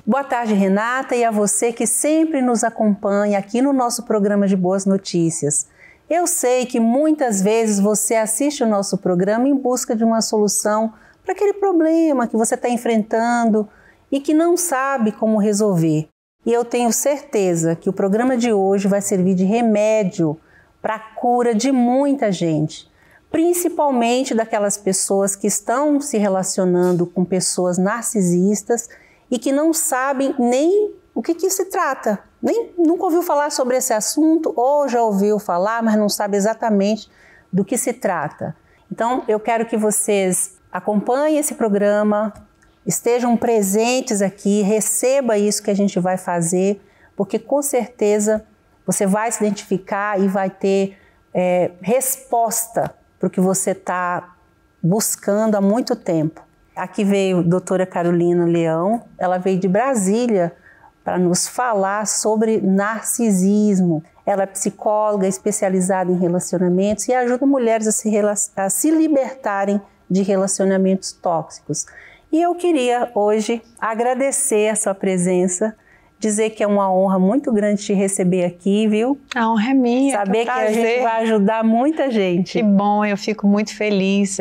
Boa tarde, Renata, e a você que sempre nos acompanha aqui no nosso programa de Boas Notícias. Eu sei que muitas vezes você assiste o nosso programa em busca de uma solução para aquele problema que você está enfrentando e que não sabe como resolver. E eu tenho certeza que o programa de hoje vai servir de remédio para a cura de muita gente, principalmente daquelas pessoas que estão se relacionando com pessoas narcisistas e que não sabem nem o que se trata, nunca ouviu falar sobre esse assunto ou já ouviu falar, mas não sabe exatamente do que se trata. Então, eu quero que vocês acompanhem esse programa, estejam presentes aqui, receba isso que a gente vai fazer, porque com certeza você vai se identificar e vai ter resposta para o que você está buscando há muito tempo. Aqui veio a doutora Carolina Leão, ela veio de Brasília para nos falar sobre narcisismo. Ela é psicóloga especializada em relacionamentos e ajuda mulheres a se libertarem de relacionamentos tóxicos. E eu queria hoje agradecer a sua presença, dizer que é uma honra muito grande te receber aqui, viu? A honra é minha. Saber que a gente vai ajudar muita gente. Que bom, eu fico muito feliz.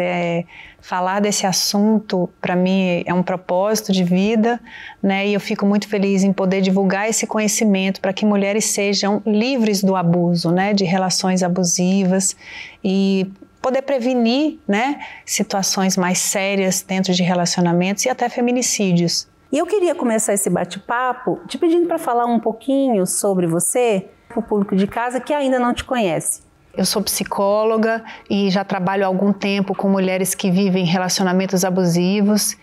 Falar desse assunto, para mim, é um propósito de vida, né? E eu fico muito feliz em poder divulgar esse conhecimento para que mulheres sejam livres do abuso, né? De relações abusivas e poder prevenir, né? Situações mais sérias dentro de relacionamentos e até feminicídios. E eu queria começar esse bate-papo te pedindo para falar um pouquinho sobre você, para o público de casa que ainda não te conhece. Eu sou psicóloga e já trabalho há algum tempo com mulheres que vivem relacionamentos abusivos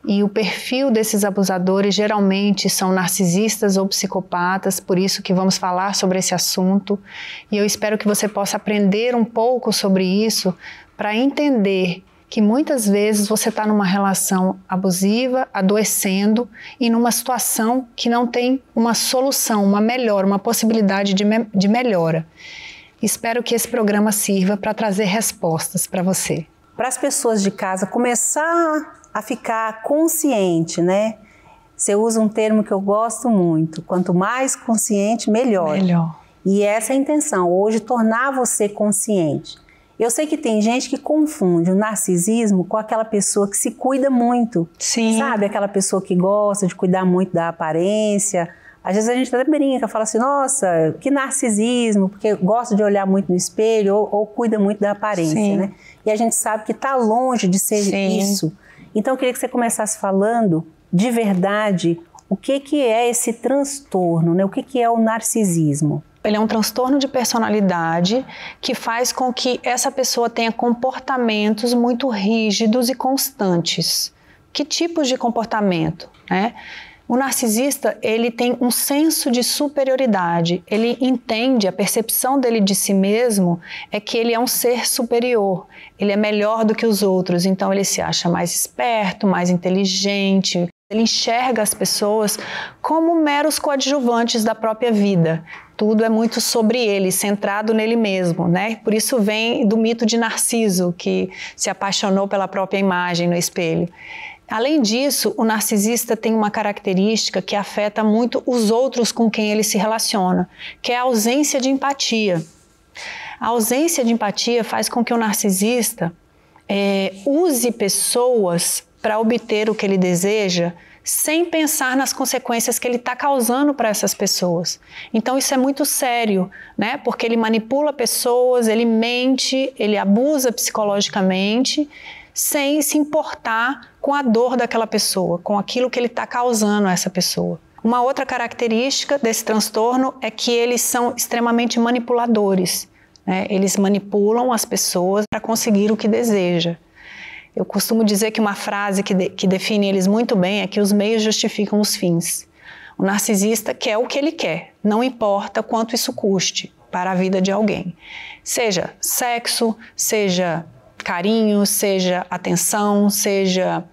e o perfil desses abusadores geralmente são narcisistas ou psicopatas, por isso que vamos falar sobre esse assunto e eu espero que você possa aprender um pouco sobre isso para entender que muitas vezes você está numa relação abusiva, adoecendo e numa situação que não tem uma solução, uma melhora, uma possibilidade de melhora. Espero que esse programa sirva para trazer respostas para você. Para as pessoas de casa começar a ficar consciente, né? Você usa um termo que eu gosto muito, quanto mais consciente, melhor. E essa é a intenção, hoje tornar você consciente. Eu sei que tem gente que confunde o narcisismo com aquela pessoa que se cuida muito. Sim. Sabe, aquela pessoa que gosta de cuidar muito da aparência. Às vezes a gente até brinca, fala assim, nossa, que narcisismo, porque gosta de olhar muito no espelho ou cuida muito da aparência, Sim. né? E a gente sabe que está longe de ser Sim. isso. Então eu queria que você começasse falando de verdade o que é esse transtorno, né? O que é o narcisismo? Ele é um transtorno de personalidade que faz com que essa pessoa tenha comportamentos muito rígidos e constantes. Que tipos de comportamento, né? O narcisista, ele tem um senso de superioridade, ele entende, a percepção dele de si mesmo é que ele é um ser superior, ele é melhor do que os outros, então ele se acha mais esperto, mais inteligente, ele enxerga as pessoas como meros coadjuvantes da própria vida. Tudo é muito sobre ele, centrado nele mesmo, né? Por isso vem do mito de Narciso, que se apaixonou pela própria imagem no espelho. Além disso, o narcisista tem uma característica que afeta muito os outros com quem ele se relaciona, que é a ausência de empatia. A ausência de empatia faz com que o narcisista use pessoas para obter o que ele deseja, sem pensar nas consequências que ele está causando para essas pessoas. Então isso é muito sério, né? Porque ele manipula pessoas, ele mente, ele abusa psicologicamente, sem se importar com a dor daquela pessoa, com aquilo que ele está causando a essa pessoa. Uma outra característica desse transtorno é que eles são extremamente manipuladores, né? Eles manipulam as pessoas para conseguir o que deseja. Eu costumo dizer que uma frase que define eles muito bem é que os meios justificam os fins. O narcisista quer o que ele quer, não importa quanto isso custe para a vida de alguém. Seja sexo, seja carinho, seja atenção, seja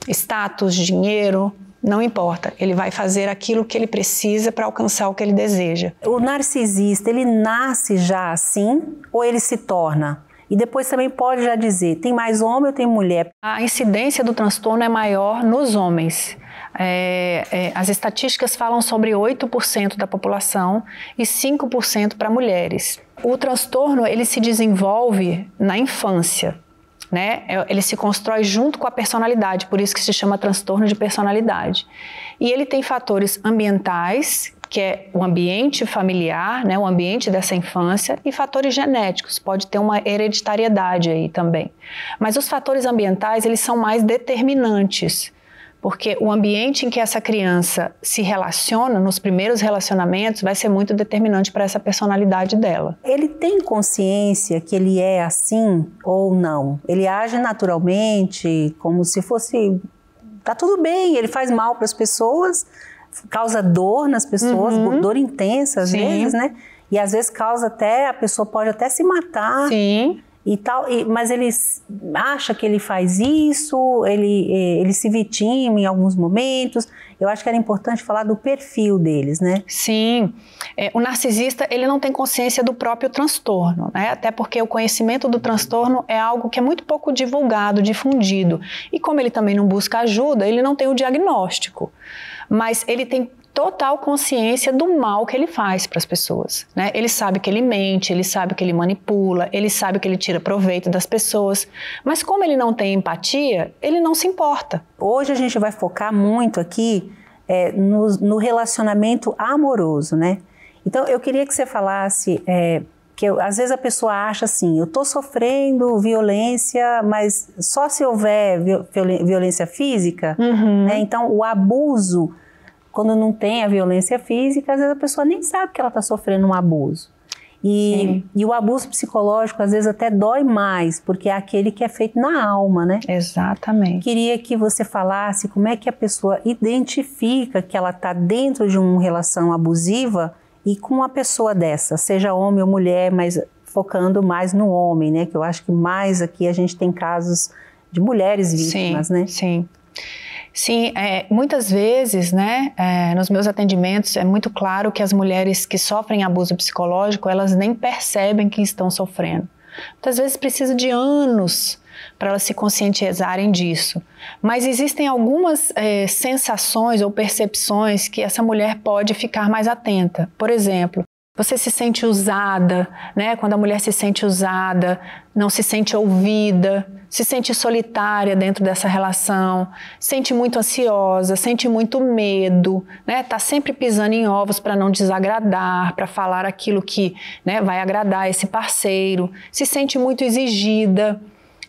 status, dinheiro, não importa. Ele vai fazer aquilo que ele precisa para alcançar o que ele deseja. O narcisista, ele nasce já assim ou ele se torna? E depois também pode já dizer, tem mais homem ou tem mulher? A incidência do transtorno é maior nos homens. As estatísticas falam sobre 8% da população e 5% para mulheres. O transtorno, ele se desenvolve na infância, né? Ele se constrói junto com a personalidade, por isso que se chama transtorno de personalidade. E ele tem fatores ambientais, que é o ambiente familiar, né, o ambiente dessa infância, e fatores genéticos, pode ter uma hereditariedade aí também. Mas os fatores ambientais, eles são mais determinantes, porque o ambiente em que essa criança se relaciona, nos primeiros relacionamentos, vai ser muito determinante para essa personalidade dela. Ele tem consciência que ele é assim ou não? Ele age naturalmente, como se fosse... Tá tudo bem, ele faz mal para as pessoas, causa dor nas pessoas, dor intensa às vezes, né? E às vezes causa até, a pessoa pode até se matar. Sim. E tal, mas ele acha que ele faz isso, ele se vitima em alguns momentos. Eu acho que era importante falar do perfil deles, né? Sim, o narcisista, ele não tem consciência do próprio transtorno, né? Até porque o conhecimento do transtorno é algo que é muito pouco divulgado, difundido. E como ele também não busca ajuda, ele não tem o diagnóstico. Mas ele tem total consciência do mal que ele faz para as pessoas, né? Ele sabe que ele mente, ele sabe que ele manipula, ele sabe que ele tira proveito das pessoas, mas como ele não tem empatia, ele não se importa. Hoje a gente vai focar muito aqui no relacionamento amoroso, né? Então eu queria que você falasse que às vezes a pessoa acha assim, eu estou sofrendo violência, mas só se houver violência física, né? Então o abuso, quando não tem a violência física, às vezes a pessoa nem sabe que ela está sofrendo um abuso. E o abuso psicológico, às vezes, até dói mais, porque é aquele que é feito na alma, né? Exatamente. Queria que você falasse como é que a pessoa identifica que ela está dentro de uma relação abusiva e com uma pessoa dessa, seja homem ou mulher, mas focando mais no homem, né? Que eu acho que mais aqui a gente tem casos de mulheres vítimas, né? Sim. Sim, muitas vezes, né, nos meus atendimentos é muito claro que as mulheres que sofrem abuso psicológico, elas nem percebem que estão sofrendo. Muitas vezes precisa de anos para elas se conscientizarem disso. Mas existem algumas sensações ou percepções que essa mulher pode ficar mais atenta. Por exemplo, você se sente usada, né? Quando a mulher se sente usada, não se sente ouvida, se sente solitária dentro dessa relação, sente muito ansiosa, sente muito medo, né? Tá sempre pisando em ovos para não desagradar, para falar aquilo que, né, vai agradar esse parceiro, se sente muito exigida.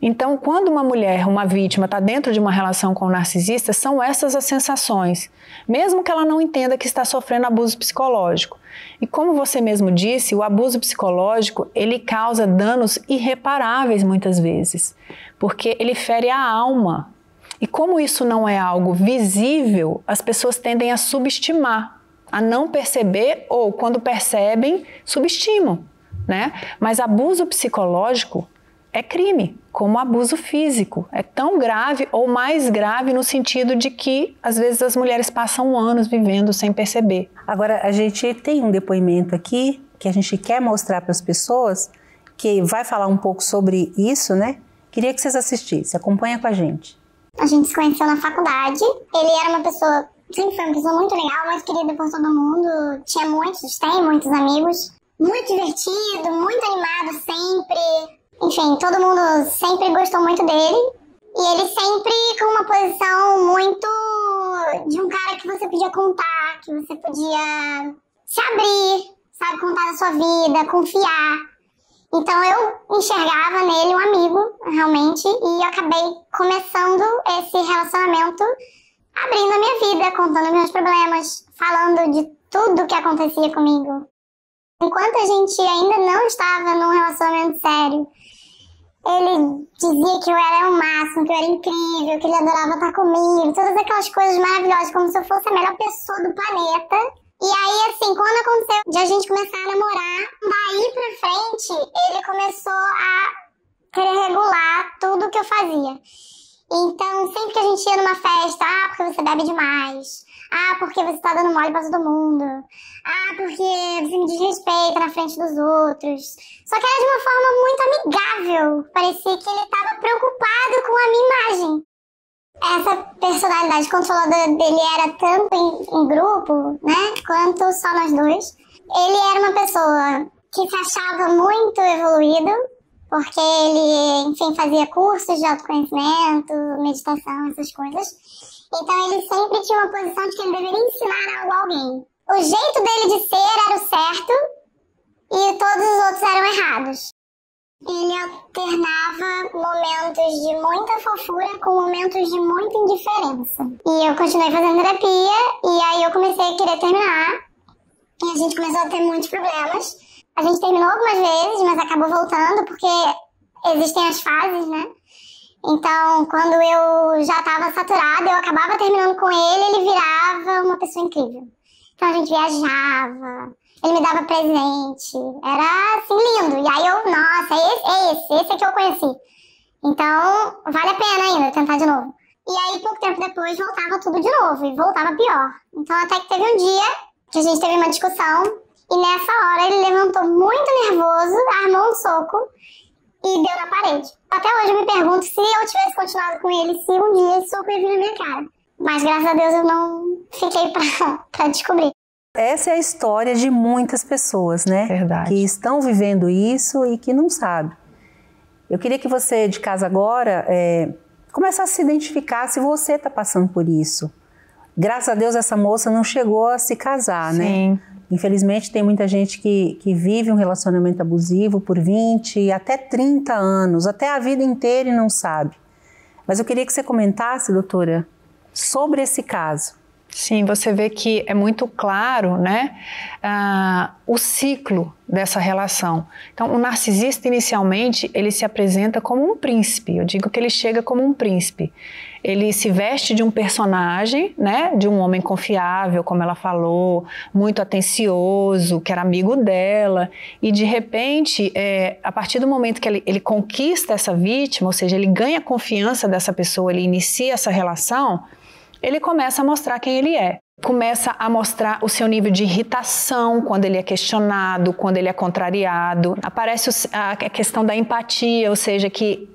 Então, quando uma mulher, uma vítima, está dentro de uma relação com o narcisista, são essas as sensações, mesmo que ela não entenda que está sofrendo abuso psicológico. E como você mesmo disse, o abuso psicológico, ele causa danos irreparáveis muitas vezes, porque ele fere a alma. E como isso não é algo visível, as pessoas tendem a subestimar, a não perceber ou, quando percebem, subestimam, né? Mas abuso psicológico é crime, como abuso físico. É tão grave ou mais grave no sentido de que, às vezes, as mulheres passam anos vivendo sem perceber. Agora, a gente tem um depoimento aqui que a gente quer mostrar para as pessoas, que vai falar um pouco sobre isso, né? Queria que vocês assistissem. Acompanha com a gente. A gente se conheceu na faculdade. Ele era uma pessoa, sempre foi uma pessoa muito legal, muito querida por todo mundo. Tem muitos amigos. Muito divertido, muito animado sempre. Enfim, todo mundo sempre gostou muito dele. E ele sempre com uma posição muito de um cara que você podia contar, que você podia se abrir, sabe, contar da sua vida, confiar. Então eu enxergava nele um amigo, realmente, e eu acabei começando esse relacionamento, abrindo a minha vida, contando meus problemas, falando de tudo que acontecia comigo. Enquanto a gente ainda não estava num relacionamento sério, ele dizia que eu era o máximo, que eu era incrível, que ele adorava estar comigo, todas aquelas coisas maravilhosas, como se eu fosse a melhor pessoa do planeta. E aí, assim, quando aconteceu de a gente começar a namorar, daí pra frente, ele começou a querer regular tudo que eu fazia. Então, sempre que a gente ia numa festa, porque você bebe demais, porque você tá dando mole pra todo mundo, porque você me desrespeita na frente dos outros. Só que era de uma forma muito amigável. Parecia que ele tava preocupado com a minha imagem. Essa personalidade controladora dele era tanto em grupo, né, quanto só nós dois. Ele era uma pessoa que se achava muito evoluído, porque ele, enfim, fazia cursos de autoconhecimento, meditação, essas coisas. Então ele sempre tinha uma posição de que ele deveria ensinar algo a alguém. O jeito dele de ser era o certo e todos os outros eram errados. Ele alternava momentos de muita fofura com momentos de muita indiferença. E eu continuei fazendo terapia, e aí eu comecei a querer terminar. E a gente começou a ter muitos problemas. A gente terminou algumas vezes, mas acabou voltando, porque existem as fases, né? Então, quando eu já estava saturada, eu acabava terminando com ele virava uma pessoa incrível. Então a gente viajava, ele me dava presente, era assim lindo. E aí eu, nossa, esse é que eu conheci. Então, vale a pena ainda tentar de novo. E aí, pouco tempo depois, voltava tudo de novo, e voltava pior. Então, até que teve um dia que a gente teve uma discussão, e nessa hora ele levantou muito nervoso, armou um soco e deu na parede. Até hoje eu me pergunto se eu tivesse continuado com ele, se um dia esse soco ia vir na minha cara. Mas graças a Deus eu não fiquei pra descobrir. Essa é a história de muitas pessoas, né? Verdade. Que estão vivendo isso e que não sabem. Eu queria que você, de casa agora, começasse a se identificar se você está passando por isso. Graças a Deus essa moça não chegou a se casar, Sim. né? Infelizmente tem muita gente que vive um relacionamento abusivo por 20 até 30 anos, até a vida inteira e não sabe. Mas eu queria que você comentasse, doutora, sobre esse caso. Sim, você vê que é muito claro, né, o ciclo dessa relação. Então, o narcisista, inicialmente, ele se apresenta como um príncipe. Eu digo que ele chega como um príncipe. Ele se veste de um personagem, né, de um homem confiável, como ela falou, muito atencioso, que era amigo dela. E, de repente, a partir do momento que ele conquista essa vítima, ou seja, ele ganha a confiança dessa pessoa, ele inicia essa relação, ele começa a mostrar quem ele é. Começa a mostrar o seu nível de irritação quando ele é questionado, quando ele é contrariado. Aparece a questão da empatia, ou seja, que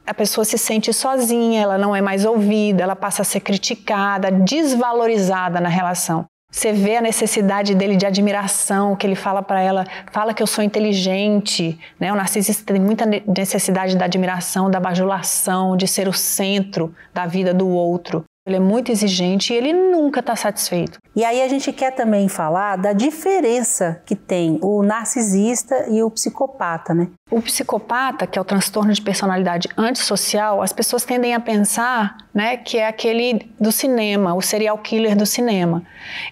a pessoa se sente sozinha, ela não é mais ouvida, ela passa a ser criticada, desvalorizada na relação. Você vê a necessidade dele de admiração, que ele fala para ela, fala que eu sou inteligente, né? O narcisista tem muita necessidade da admiração, da bajulação, de ser o centro da vida do outro. Ele é muito exigente e ele nunca está satisfeito. E aí a gente quer também falar da diferença que tem o narcisista e o psicopata, né? O psicopata, que é o transtorno de personalidade antissocial, as pessoas tendem a pensar, né, que é aquele do cinema, o serial killer do cinema.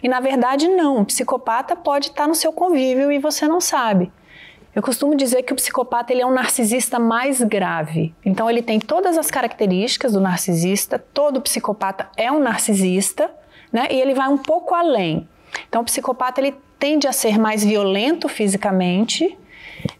E na verdade não, o psicopata pode estar no seu convívio e você não sabe. Eu costumo dizer que o psicopata ele é um narcisista mais grave. Então ele tem todas as características do narcisista, todo psicopata é um narcisista, né? E ele vai um pouco além. Então o psicopata ele tende a ser mais violento fisicamente,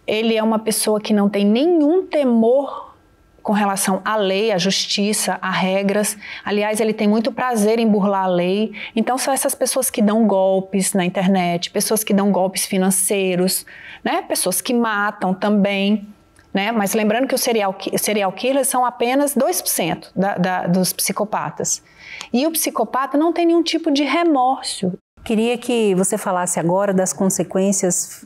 ele é uma pessoa que não tem nenhum temor com relação à lei, à justiça, a regras. Aliás, ele tem muito prazer em burlar a lei. Então, são essas pessoas que dão golpes na internet, pessoas que dão golpes financeiros, né? Pessoas que matam também, né? Mas lembrando que os serial killers são apenas 2% dos psicopatas. E o psicopata não tem nenhum tipo de remorso. Queria que você falasse agora das consequências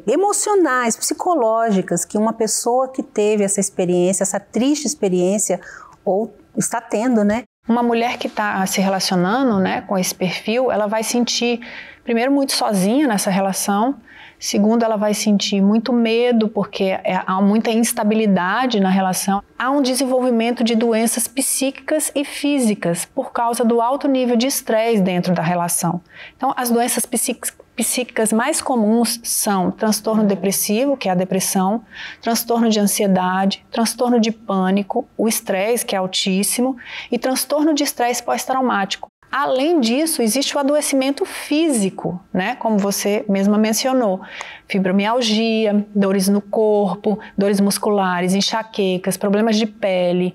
emocionais, psicológicas que uma pessoa que teve essa experiência, essa triste experiência, ou está tendo, né? Uma mulher que está se relacionando, né, com esse perfil, ela vai sentir, primeiro, muito sozinha nessa relação. Segundo, ela vai sentir muito medo, porque há muita instabilidade na relação. Há um desenvolvimento de doenças psíquicas e físicas por causa do alto nível de estresse dentro da relação. Então, as doenças psíquicas mais comuns são transtorno depressivo, que é a depressão, transtorno de ansiedade, transtorno de pânico, o estresse, que é altíssimo, e transtorno de estresse pós-traumático. Além disso, existe o adoecimento físico, né? Como você mesma mencionou. Fibromialgia, dores no corpo, dores musculares, enxaquecas, problemas de pele,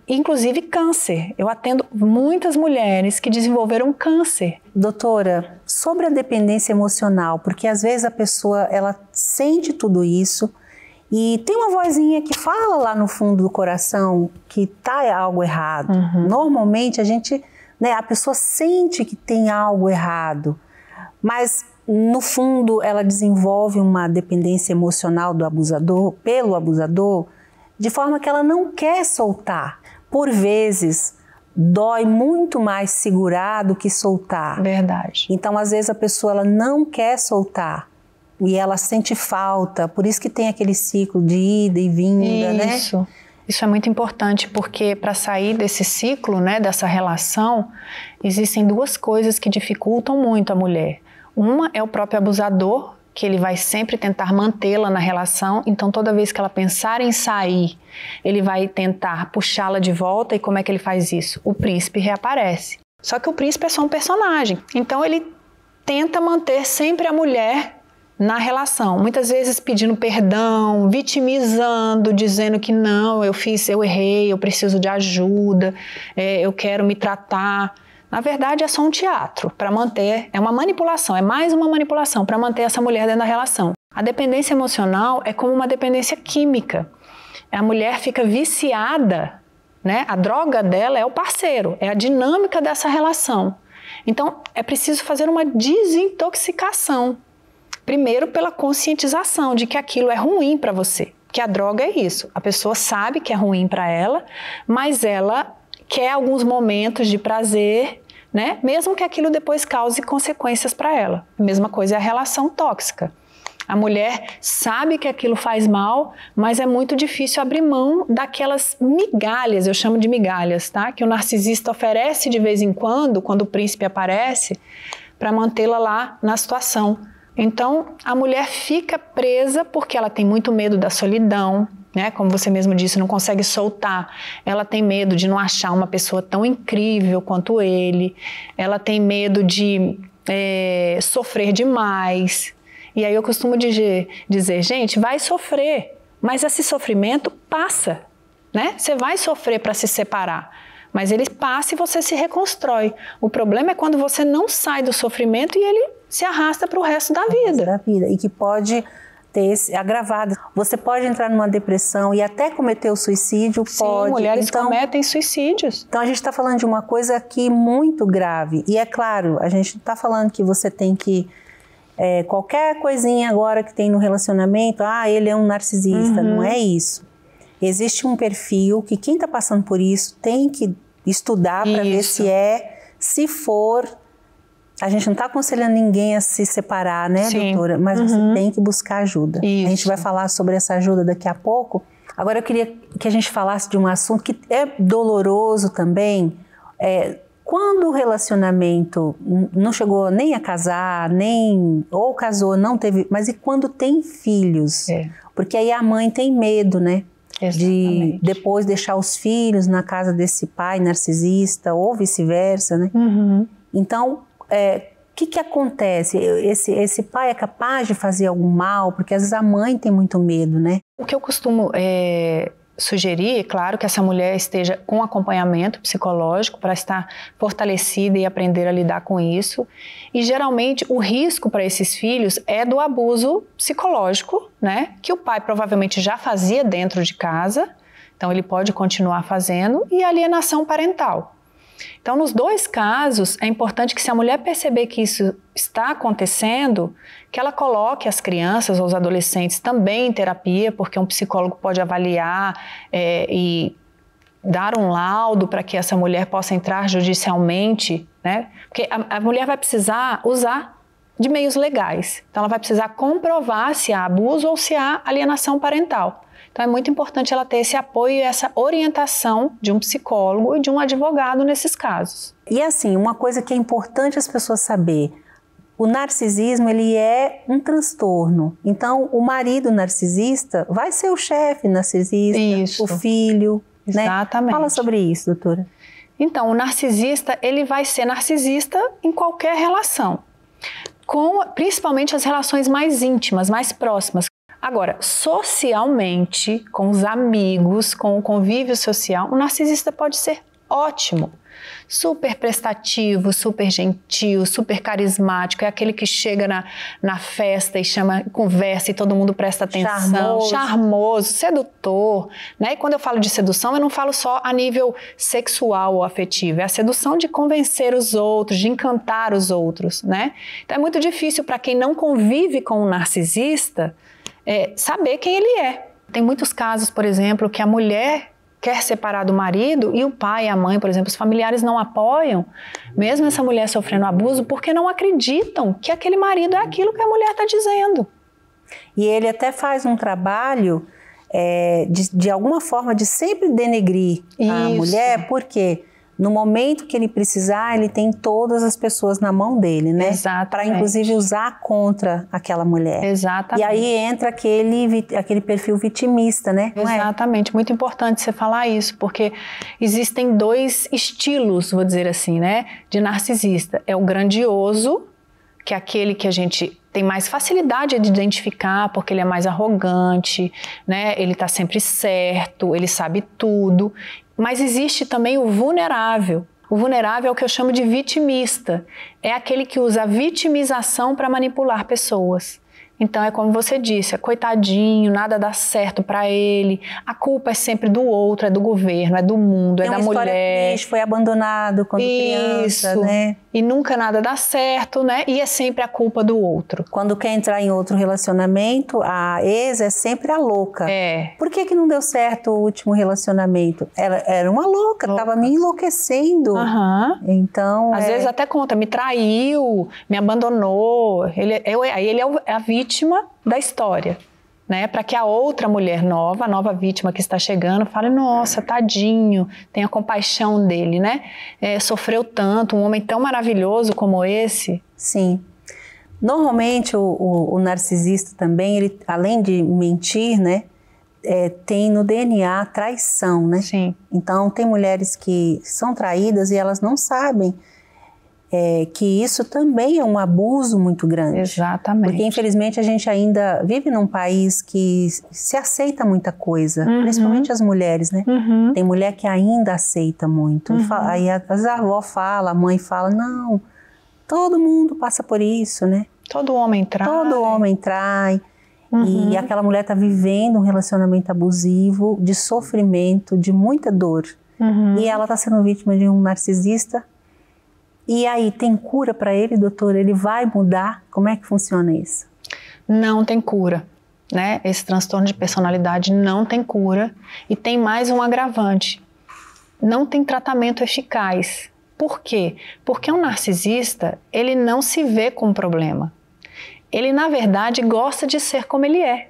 inclusive câncer. Eu atendo muitas mulheres que desenvolveram câncer. Doutora, sobre a dependência emocional, porque às vezes a pessoa ela sente tudo isso e tem uma vozinha que fala lá no fundo do coração que tá algo errado. Normalmente a pessoa sente que tem algo errado, mas no fundo ela desenvolve uma dependência emocional do abusador, pelo abusador, de forma que ela não quer soltar. Por vezes, dói muito mais segurar do que soltar. Verdade. Então, às vezes a pessoa ela não quer soltar e ela sente falta, por isso que tem aquele ciclo de ida e vinda, né? Isso é muito importante, porque para sair desse ciclo, né, dessa relação, existem duas coisas que dificultam muito a mulher. Uma é o próprio abusador, que ele vai sempre tentar mantê-la na relação, então toda vez que ela pensar em sair, ele vai tentar puxá-la de volta. E como é que ele faz isso? O príncipe reaparece. Só que o príncipe é só um personagem, então ele tenta manter sempre a mulher na relação, muitas vezes pedindo perdão, vitimizando, dizendo que não, eu errei, eu preciso de ajuda, eu quero me tratar. Na verdade é só um teatro para manter, é uma manipulação, é mais uma manipulação para manter essa mulher dentro da relação. A dependência emocional é como uma dependência química. A mulher fica viciada, né? A droga dela é o parceiro, é a dinâmica dessa relação. Então é preciso fazer uma desintoxicação. Primeiro pela conscientização de que aquilo é ruim para você, que a droga é isso. A pessoa sabe que é ruim para ela, mas ela quer alguns momentos de prazer, né? Mesmo que aquilo depois cause consequências para ela. A mesma coisa é a relação tóxica. A mulher sabe que aquilo faz mal, mas é muito difícil abrir mão daquelas migalhas, eu chamo de migalhas, tá? Que o narcisista oferece de vez em quando o príncipe aparece, para mantê-la lá na situação. Então, a mulher fica presa porque ela tem muito medo da solidão, né? Como você mesmo disse, não consegue soltar. Ela tem medo de não achar uma pessoa tão incrível quanto ele. Ela tem medo de sofrer demais. E aí eu costumo dizer, gente, vai sofrer, mas esse sofrimento passa, né? Você vai sofrer para se separar, mas ele passa e você se reconstrói. O problema é quando você não sai do sofrimento e ele se arrasta para o resto da vida. E que pode ter esse agravado. Você pode entrar numa depressão e até cometer o suicídio. Sim, mulheres cometem suicídios. Então a gente está falando de uma coisa aqui muito grave. E é claro, a gente não está falando que você tem que... qualquer coisinha agora que tem no relacionamento, ele é um narcisista. Não é isso. Existe um perfil que quem está passando por isso tem que estudar para ver se for... A gente não está aconselhando ninguém a se separar, né, doutora? Mas você tem que buscar ajuda. Isso. A gente vai falar sobre essa ajuda daqui a pouco. Agora eu queria que a gente falasse de um assunto que é doloroso também. Quando o relacionamento não chegou nem a casar, ou casou, não teve... Mas e quando tem filhos? Porque aí a mãe tem medo, né? Exatamente. De depois deixar os filhos na casa desse pai narcisista ou vice-versa, né? Então... o que acontece? Esse pai é capaz de fazer algum mal? Porque às vezes a mãe tem muito medo, né? O que eu costumo sugerir, claro, que essa mulher esteja com acompanhamento psicológico para estar fortalecida e aprender a lidar com isso. E geralmente o risco para esses filhos é do abuso psicológico, né? Que o pai provavelmente já fazia dentro de casa, então ele pode continuar fazendo, e alienação parental. Então, nos dois casos, é importante que, se a mulher perceber que isso está acontecendo, que ela coloque as crianças ou os adolescentes também em terapia, porque um psicólogo pode avaliar e dar um laudo para que essa mulher possa entrar judicialmente, né? Porque a mulher vai precisar usar de meios legais. Então, ela vai precisar comprovar se há abuso ou se há alienação parental. Então é muito importante ela ter esse apoio e essa orientação de um psicólogo e de um advogado nesses casos. E assim, uma coisa que é importante as pessoas saber, o narcisismo ele é um transtorno. Então o marido narcisista vai ser o chefe narcisista, o filho. Exatamente. Né? Fala sobre isso, doutora. Então, o narcisista, ele vai ser narcisista em qualquer relação, principalmente as relações mais íntimas, mais próximas. Agora, socialmente, com os amigos, com o convívio social, o narcisista pode ser ótimo. Super prestativo, super gentil, super carismático, é aquele que chega na festa e chama, conversa e todo mundo presta atenção, charmoso, sedutor, né? E quando eu falo de sedução, eu não falo só a nível sexual ou afetivo, é a sedução de convencer os outros, de encantar os outros, né? Então é muito difícil para quem não convive com um narcisista saber quem ele é. Tem muitos casos, por exemplo, que a mulher quer separar do marido e o pai e a mãe, por exemplo, os familiares não apoiam, mesmo essa mulher sofrendo abuso, porque não acreditam que aquele marido é aquilo que a mulher está dizendo. E ele até faz um trabalho de alguma forma de sempre denegrir a mulher, porque no momento que ele precisar, ele tem todas as pessoas na mão dele, né? Para inclusive usar contra aquela mulher. Exatamente. E aí entra aquele perfil vitimista, né? Exatamente, muito importante você falar isso, porque existem dois estilos, vou dizer assim, né, de narcisista. É o grandioso, que é aquele que a gente tem mais facilidade de identificar, porque ele é mais arrogante, né? Ele está sempre certo, ele sabe tudo. Mas existe também o vulnerável. O vulnerável é o que eu chamo de vitimista. É aquele que usa a vitimização para manipular pessoas. Então é como você disse, é coitadinho, nada dá certo para ele, a culpa é sempre do outro, é do governo, é do mundo, é da mulher. Tem uma história triste, foi abandonado quando criança, né? E nunca nada dá certo, né? E é sempre a culpa do outro. Quando quer entrar em outro relacionamento, a ex é sempre a louca. Por que não deu certo o último relacionamento? Ela era uma louca, estava me enlouquecendo. Então, às vezes até conta, me traiu, me abandonou. Ele é a vítima da história, né? Para que a outra mulher nova, a nova vítima que está chegando, fale, nossa, tadinho, tenha compaixão dele, né? Sofreu tanto, um homem tão maravilhoso como esse. Sim. Normalmente o narcisista também, ele, além de mentir, né? Tem no DNA traição, né? Sim. Então tem mulheres que são traídas e elas não sabem que isso também é um abuso muito grande. Exatamente. Porque, infelizmente, a gente ainda vive num país que se aceita muita coisa, principalmente as mulheres, né? Tem mulher que ainda aceita muito. Aí a avó fala, a mãe fala, não, todo mundo passa por isso, né? Todo homem trai. Todo homem trai. E aquela mulher está vivendo um relacionamento abusivo, de sofrimento, de muita dor. E ela está sendo vítima de um narcisista. E aí, tem cura para ele, doutor? Ele vai mudar? Como é que funciona isso? Não tem cura, né? Esse transtorno de personalidade não tem cura. E tem mais um agravante. Não tem tratamento eficaz. Por quê? Porque um narcisista, ele não se vê com problema. Ele, na verdade, gosta de ser como ele é.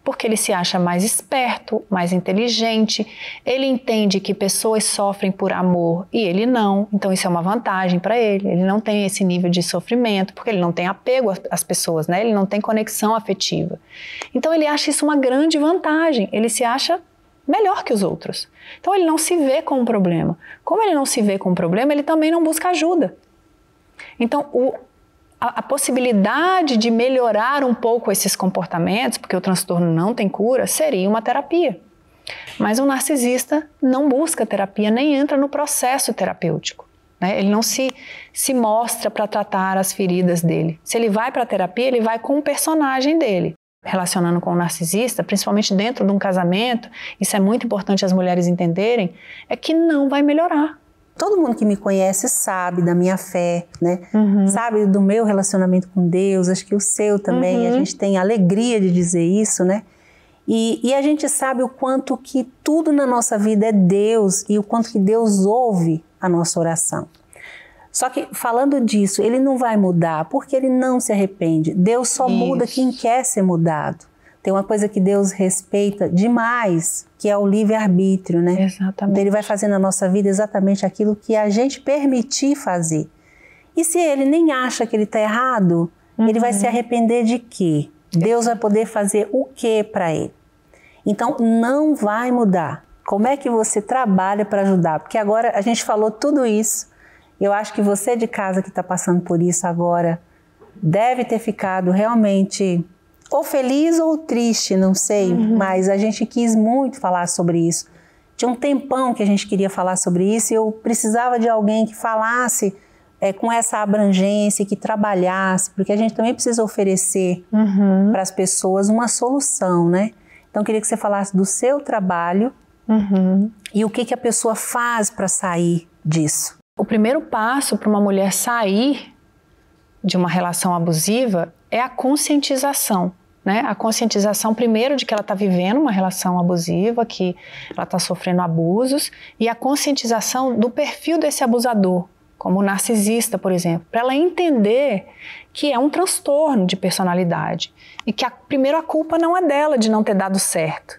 Porque ele se acha mais esperto, mais inteligente, ele entende que pessoas sofrem por amor e ele não, então isso é uma vantagem para ele, ele não tem esse nível de sofrimento, porque ele não tem apego às pessoas, né? Ele não tem conexão afetiva. Então ele acha isso uma grande vantagem, ele se acha melhor que os outros. Então ele não se vê com um problema. Como ele não se vê com um problema, ele também não busca ajuda. Então a possibilidade de melhorar um pouco esses comportamentos, porque o transtorno não tem cura, seria uma terapia. Mas um narcisista não busca terapia, nem entra no processo terapêutico, né? Ele não se mostra para tratar as feridas dele. Se ele vai para a terapia, ele vai com o personagem dele. Relacionando com o narcisista, principalmente dentro de um casamento, isso é muito importante as mulheres entenderem, é que não vai melhorar. Todo mundo que me conhece sabe da minha fé, né? Sabe do meu relacionamento com Deus, acho que o seu também. A gente tem alegria de dizer isso, né? E a gente sabe o quanto que tudo na nossa vida é Deus e o quanto que Deus ouve a nossa oração. Só que falando disso, ele não vai mudar porque ele não se arrepende. Deus só muda quem quer ser mudado. Tem uma coisa que Deus respeita demais, que é o livre-arbítrio, né? Exatamente. Então ele vai fazer na nossa vida exatamente aquilo que a gente permitir fazer. E se ele nem acha que ele está errado, ele vai se arrepender de quê? Deus vai poder fazer o quê para ele? Então não vai mudar. Como é que você trabalha para ajudar? Porque agora a gente falou tudo isso. Eu acho que você de casa que está passando por isso agora deve ter ficado realmente ou feliz ou triste, não sei. Mas a gente quis muito falar sobre isso. Tinha um tempão que a gente queria falar sobre isso e eu precisava de alguém que falasse com essa abrangência, que trabalhasse, porque a gente também precisa oferecer para as pessoas uma solução, né? Então, eu queria que você falasse do seu trabalho e o que a pessoa faz para sair disso. O primeiro passo para uma mulher sair de uma relação abusiva é a conscientização, né? A conscientização primeiro de que ela está vivendo uma relação abusiva, que ela está sofrendo abusos, e a conscientização do perfil desse abusador, como o narcisista, por exemplo, para ela entender que é um transtorno de personalidade e que primeiro a culpa não é dela de não ter dado certo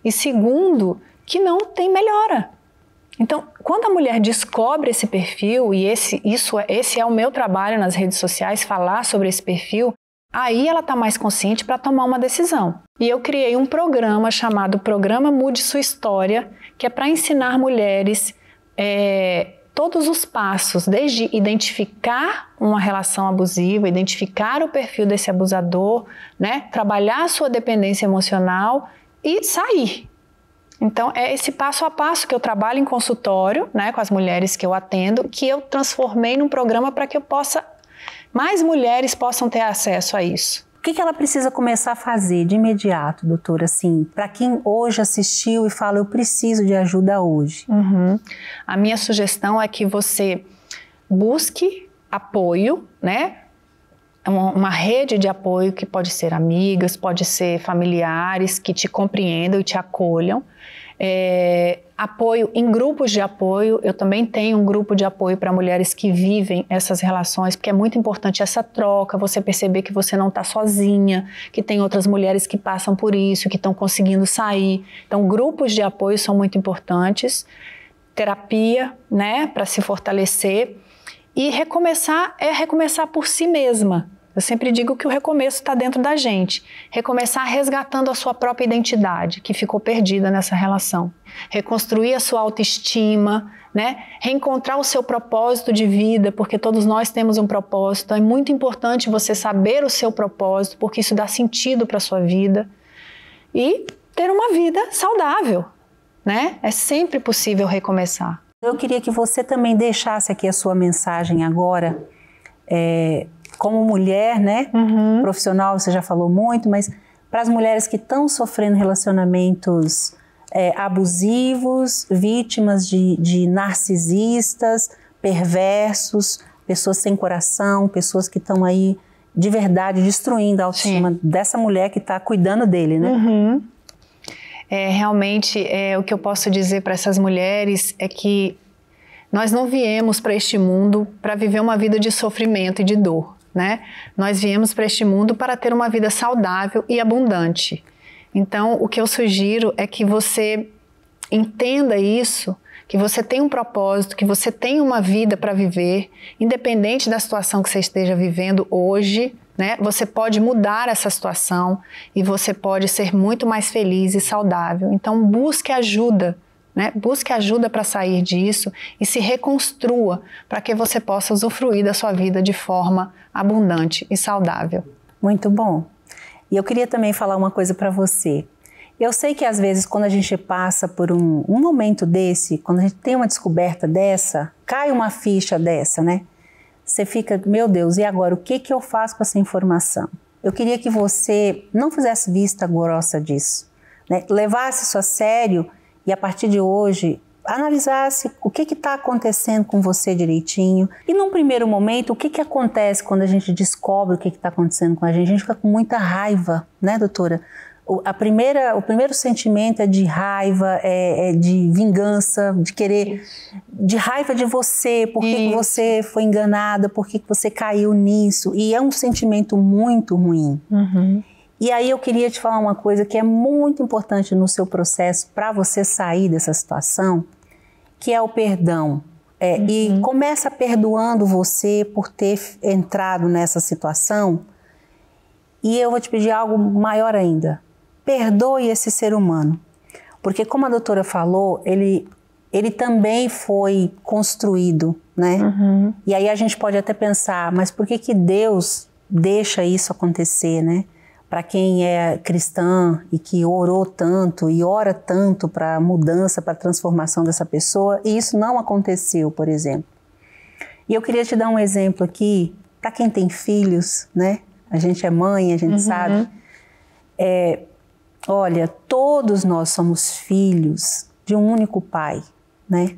e segundo, que não tem melhora. Então, quando a mulher descobre esse perfil, e esse é o meu trabalho nas redes sociais, falar sobre esse perfil, aí ela está mais consciente para tomar uma decisão. E eu criei um programa chamado Programa Mude Sua História, que é para ensinar mulheres todos os passos, desde identificar uma relação abusiva, identificar o perfil desse abusador, né? Trabalhar a sua dependência emocional e sair. Então, é esse passo a passo que eu trabalho em consultório, né, com as mulheres que eu atendo, que eu transformei num programa para que mais mulheres possam ter acesso a isso. O que ela precisa começar a fazer de imediato, doutora, assim, para quem hoje assistiu e fala, eu preciso de ajuda hoje? A minha sugestão é que você busque apoio, né? Uma rede de apoio que pode ser amigas, pode ser familiares que te compreendam e te acolham. Apoio em grupos de apoio. Eu também tenho um grupo de apoio para mulheres que vivem essas relações, porque é muito importante essa troca, você perceber que você não está sozinha, que tem outras mulheres que passam por isso, que estão conseguindo sair. Então, grupos de apoio são muito importantes. Terapia, né, para se fortalecer. E recomeçar é recomeçar por si mesma. Eu sempre digo que o recomeço está dentro da gente. Recomeçar resgatando a sua própria identidade, que ficou perdida nessa relação. Reconstruir a sua autoestima, né? Reencontrar o seu propósito de vida, porque todos nós temos um propósito. É muito importante você saber o seu propósito, porque isso dá sentido para a sua vida. E ter uma vida saudável, né? É sempre possível recomeçar. Eu queria que você também deixasse aqui a sua mensagem agora, como mulher, né? Profissional, você já falou muito, mas para as mulheres que estão sofrendo relacionamentos abusivos, vítimas de narcisistas, perversos, pessoas sem coração, pessoas que estão aí de verdade destruindo a autoestima dessa mulher que está cuidando dele, né? Realmente, o que eu posso dizer para essas mulheres é que nós não viemos para este mundo para viver uma vida de sofrimento e de dor, né? Nós viemos para este mundo para ter uma vida saudável e abundante. Então, o que eu sugiro é que você entenda isso, que você tem um propósito, que você tem uma vida para viver, independente da situação que você esteja vivendo hoje, né? Você pode mudar essa situação e você pode ser muito mais feliz e saudável. Então, busque ajuda, né? Busque ajuda para sair disso e se reconstrua para que você possa usufruir da sua vida de forma abundante e saudável. Muito bom. E eu queria também falar uma coisa para você. Eu sei que às vezes quando a gente passa por um momento desse, quando a gente tem uma descoberta dessa, cai uma ficha dessa, né? Você fica, meu Deus, e agora o que eu faço com essa informação? Eu queria que você não fizesse vista grossa disso, né? Levasse isso a sério e a partir de hoje analisasse o que está acontecendo com você direitinho. E num primeiro momento, o que acontece quando a gente descobre o que está acontecendo com a gente? A gente fica com muita raiva, né, doutora? O primeiro sentimento é de raiva, é de vingança, de querer, de raiva de você, por que você foi enganada, por que você caiu nisso. E é um sentimento muito ruim. E aí eu queria te falar uma coisa que é muito importante no seu processo para você sair dessa situação, que é o perdão. E começa perdoando você por ter entrado nessa situação. E eu vou te pedir algo maior ainda. Perdoe esse ser humano. Porque como a doutora falou, ele também foi construído, né? E aí a gente pode até pensar, mas por que Deus deixa isso acontecer, né? Para quem é cristã e que orou tanto e ora tanto para a mudança, para a transformação dessa pessoa, e isso não aconteceu, por exemplo. E eu queria te dar um exemplo aqui, para quem tem filhos, né? A gente é mãe, a gente sabe. Olha, todos nós somos filhos de um único pai, né?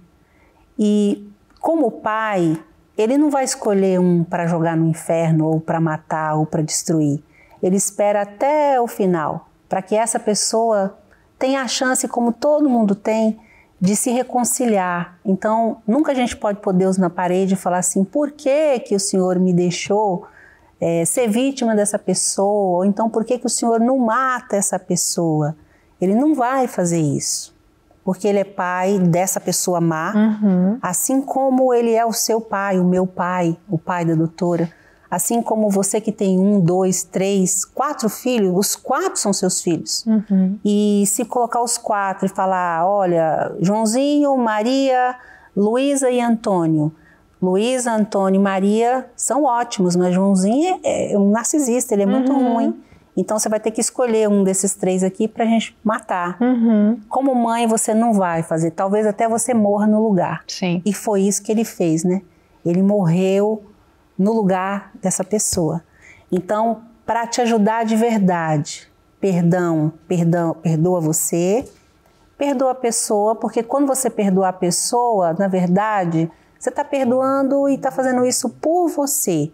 E como pai, ele não vai escolher um para jogar no inferno, ou para matar, ou para destruir. Ele espera até o final, para que essa pessoa tenha a chance, como todo mundo tem, de se reconciliar. Então, nunca a gente pode pôr Deus na parede e falar assim, por que o Senhor me deixou ser vítima dessa pessoa? Ou então, por que o Senhor não mata essa pessoa? Ele não vai fazer isso, porque Ele é pai dessa pessoa má, assim como Ele é o seu pai, o meu pai, o pai da doutora. Assim como você que tem 1, 2, 3, 4 filhos, os 4 são seus filhos. E se colocar os 4 e falar, olha, Joãozinho, Maria, Luísa e Antônio. Luísa, Antônio e Maria são ótimos, mas Joãozinho é um narcisista, ele é muito ruim. Então você vai ter que escolher um desses 3 aqui pra gente matar. Como mãe você não vai fazer, talvez até você morra no lugar. Sim. E foi isso que ele fez, né? Ele morreu no lugar dessa pessoa. Então, para te ajudar de verdade, perdoa você, perdoa a pessoa, porque quando você perdoa a pessoa, na verdade, você está perdoando e está fazendo isso por você.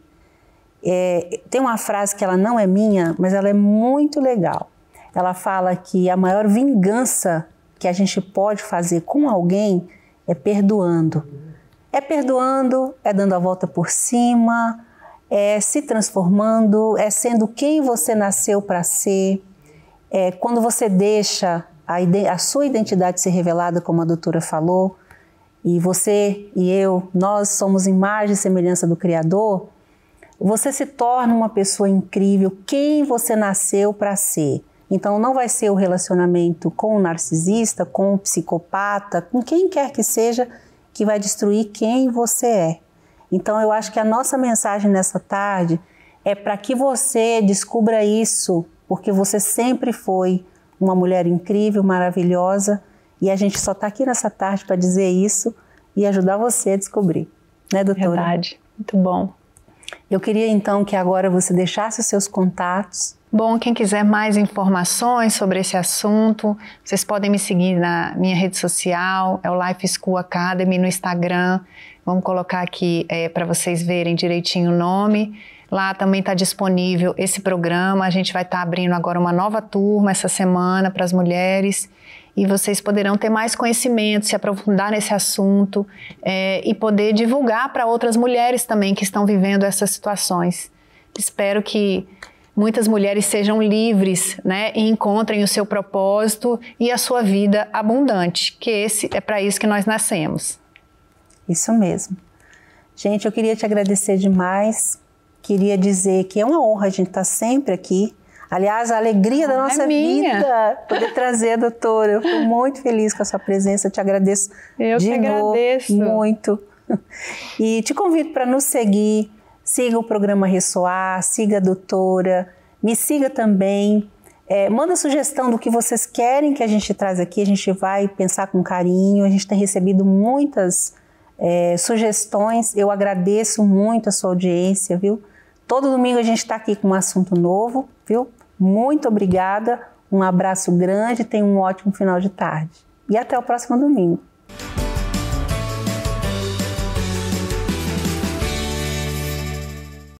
Tem uma frase que ela não é minha, mas ela é muito legal. Ela fala que a maior vingança que a gente pode fazer com alguém é perdoando. É perdoando, é dando a volta por cima, é se transformando, é sendo quem você nasceu para ser. Quando você deixa a sua identidade ser revelada, como a doutora falou, e você e eu, nós somos imagem e semelhança do Criador, você se torna uma pessoa incrível, quem você nasceu para ser. Então não vai ser o relacionamento com o narcisista, com o psicopata, com quem quer que seja, que vai destruir quem você é. Então eu acho que a nossa mensagem nessa tarde é para que você descubra isso, porque você sempre foi uma mulher incrível, maravilhosa, e a gente só está aqui nessa tarde para dizer isso e ajudar você a descobrir. Né, doutora? Verdade, muito bom. Eu queria então que agora você deixasse os seus contatos. Bom, quem quiser mais informações sobre esse assunto, vocês podem me seguir na minha rede social, é o Life School Academy no Instagram. Vamos colocar aqui para vocês verem direitinho o nome. Lá também está disponível esse programa. A gente vai estar abrindo agora uma nova turma essa semana para as mulheres. E vocês poderão ter mais conhecimento, se aprofundar nesse assunto e poder divulgar para outras mulheres também que estão vivendo essas situações. Espero que muitas mulheres sejam livres, né, e encontrem o seu propósito e a sua vida abundante, que é para isso que nós nascemos. Isso mesmo. Gente, eu queria te agradecer demais. Queria dizer que é uma honra a gente estar sempre aqui. Aliás, a alegria da nossa vida, poder trazer a doutora. Eu estou muito feliz com a sua presença, eu te agradeço de novo, muito. E te convido para nos seguir, siga o programa Ressoar, siga a doutora, me siga também. Manda sugestão do que vocês querem que a gente traz aqui, a gente vai pensar com carinho, a gente tem recebido muitas sugestões, eu agradeço muito a sua audiência, viu? Todo domingo a gente está aqui com um assunto novo, viu? Muito obrigada, um abraço grande, tenha um ótimo final de tarde. E até o próximo domingo.